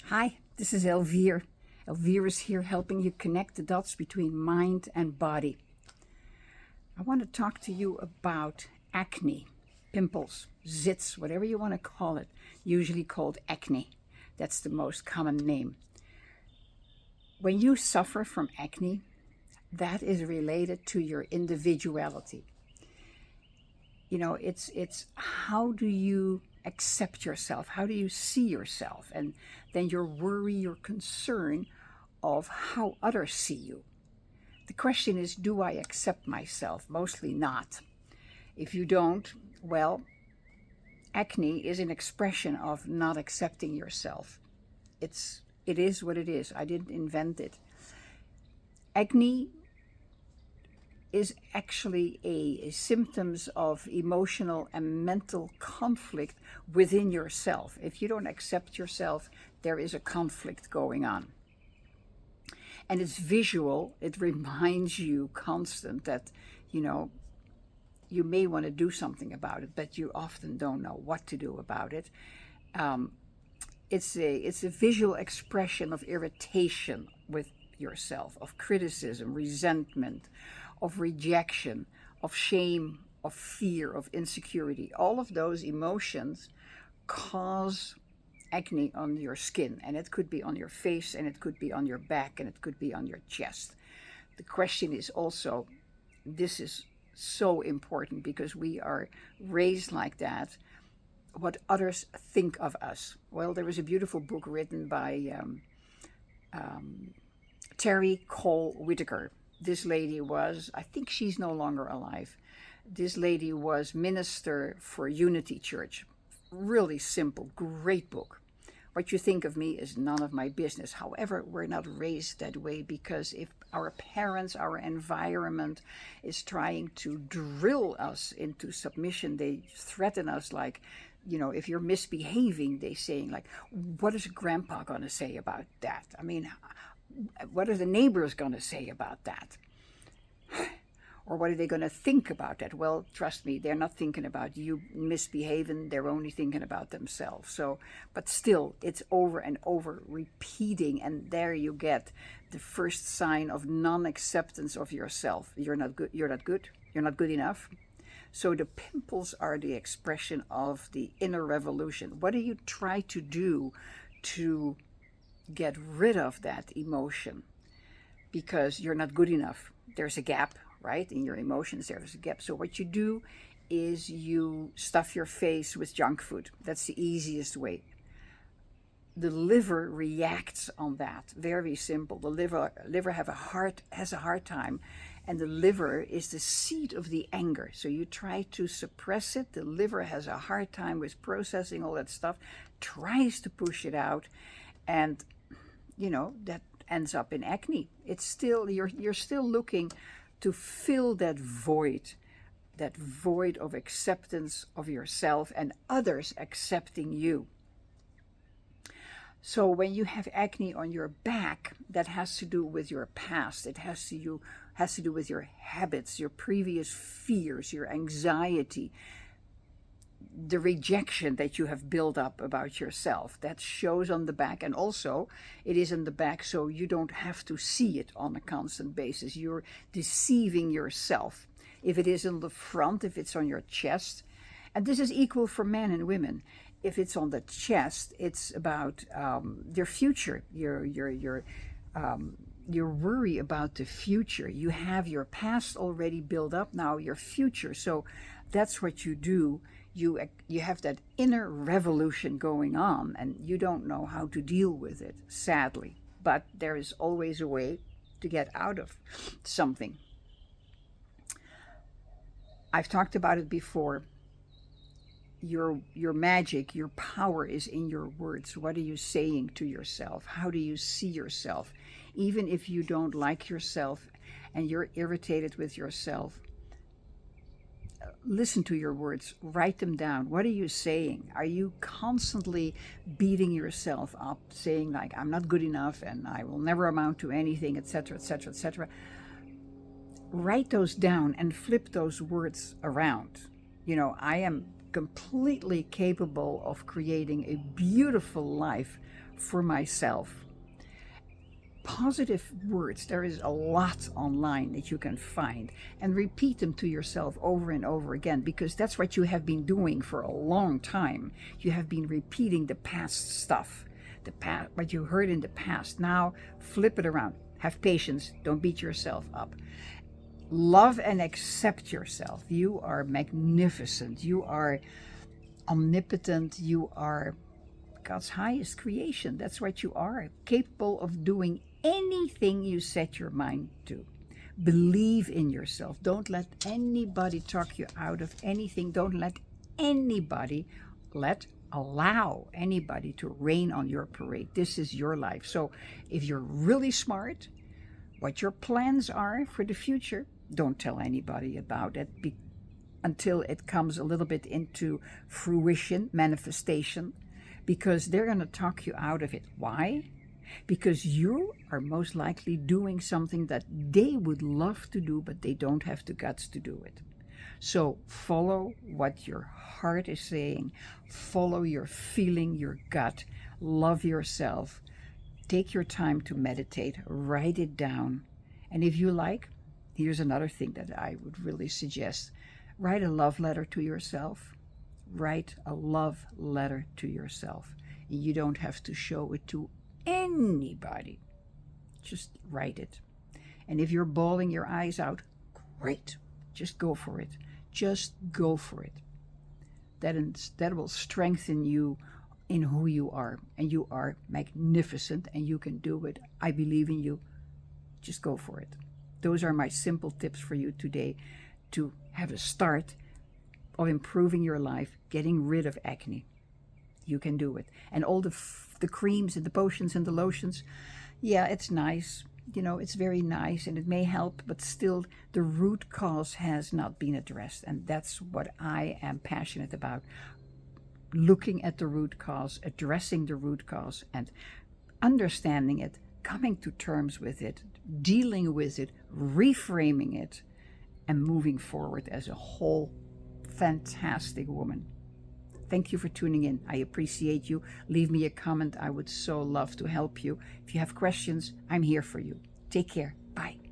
Hi, this is Elvire. Elvire is here helping you connect the dots between mind and body. I want to talk to you about acne, pimples, zits, whatever you want to call it, usually called acne. That's the most common name. When you suffer from acne, that is related to your individuality. It's how do you accept yourself? How do you see yourself? And then your worry, your concern of how others see you. The question is, do I accept myself? Mostly not. If you don't, well, acne is an expression of not accepting yourself. It is what it is. I didn't invent it. Acne is actually a symptoms of emotional and mental conflict within yourself. If you don't accept yourself, there is a conflict going on. And it's visual. It reminds you constant that, you may want to do something about it, but you often don't know what to do about it. It's a visual expression of irritation with yourself, of criticism, resentment, of rejection, of shame, of fear, of insecurity. All of those emotions cause acne on your skin, and it could be on your face, and it could be on your back, and it could be on your chest. The question is also, this is so important because we are raised like that, what others think of us. Well, there was a beautiful book written by Terry Cole Whitaker. This lady was, I think she's no longer alive. This lady was minister for Unity Church. Really simple, great book. What you think of me is none of my business. However, we're not raised that way because if our parents, our environment is trying to drill us into submission, they threaten us like, if you're misbehaving, they saying like, what is grandpa going to say about that? I mean, what are the neighbors going to say about that? Or what are they going to think about that? Well, trust me, they're not thinking about you misbehaving. They're only thinking about themselves. So, but still, it's over and over repeating. And there you get the first sign of non-acceptance of yourself. You're not good. You're not good. You're not good enough. So the pimples are the expression of the inner revolution. What do you try to do to get rid of that emotion? Because you're not good enough. There's a gap, right? In your emotions, there's a gap. So what you do is you stuff your face with junk food. That's the easiest way. The liver reacts on that. Very simple. The liver has a hard time, and the liver is the seat of the anger. So you try to suppress it. The liver has a hard time with processing all that stuff, tries to push it out, and that ends up in acne. It's still you're still looking to fill that void of acceptance of yourself and others accepting you. So when you have acne on your back, that has to do with your past. It has to do with your habits, your previous fears, your anxiety, the rejection that you have built up about yourself. That shows on the back, and also it is in the back so you don't have to see it on a constant basis. You're deceiving yourself. If it is in the front, if it's on your chest, and this is equal for men and women. If it's on the chest, it's about your future, your worry about the future. You have your past already built up, now your future. So that's what you do. You have that inner revolution going on, and you don't know how to deal with it, sadly. But there is always a way to get out of something. I've talked about it before. Your magic, your power is in your words. What are you saying to yourself? How do you see yourself? Even if you don't like yourself and you're irritated with yourself, listen to your words, write them down. What are you saying? Are you constantly beating yourself up, saying like, I'm not good enough and I will never amount to anything, etc., etc., etc.? Write those down and flip those words around. I am completely capable of creating a beautiful life for myself. Positive words, there is a lot online that you can find, and repeat them to yourself over and over again, because that's what you have been doing for a long time. You have been repeating the past stuff, what you heard in the past. Now flip it around. Have patience. Don't beat yourself up. Love and accept yourself. You are magnificent. You are omnipotent. You are God's highest creation. That's what you are, capable of doing anything you set your mind to. Believe in yourself. Don't let anybody talk you out of anything. Don't let allow anybody to rain on your parade. This is your life. So if you're really smart, what your plans are for the future, don't tell anybody about it until it comes a little bit into fruition, manifestation, because they're going to talk you out of it. Why? Because you are most likely doing something that they would love to do, but they don't have the guts to do it. So follow what your heart is saying. Follow your feeling, your gut. Love yourself. Take your time to meditate. Write it down. And if you like, here's another thing that I would really suggest. Write a love letter to yourself. Write a love letter to yourself. You don't have to show it to anybody. Just write it. And if you're bawling your eyes out, great. Just go for it. Just go for it. That will strengthen you in who you are. And you are magnificent and you can do it. I believe in you. Just go for it. Those are my simple tips for you today to have a start of improving your life, getting rid of acne. You can do it. And all the creams and the potions and the lotions, yeah, it's nice. You know, it's very nice and it may help, but still the root cause has not been addressed. And that's what I am passionate about. Looking at the root cause, addressing the root cause and understanding it, coming to terms with it, dealing with it, reframing it, and moving forward as a whole fantastic woman. Thank you for tuning in. I appreciate you. Leave me a comment. I would so love to help you. If you have questions, I'm here for you. Take care. Bye.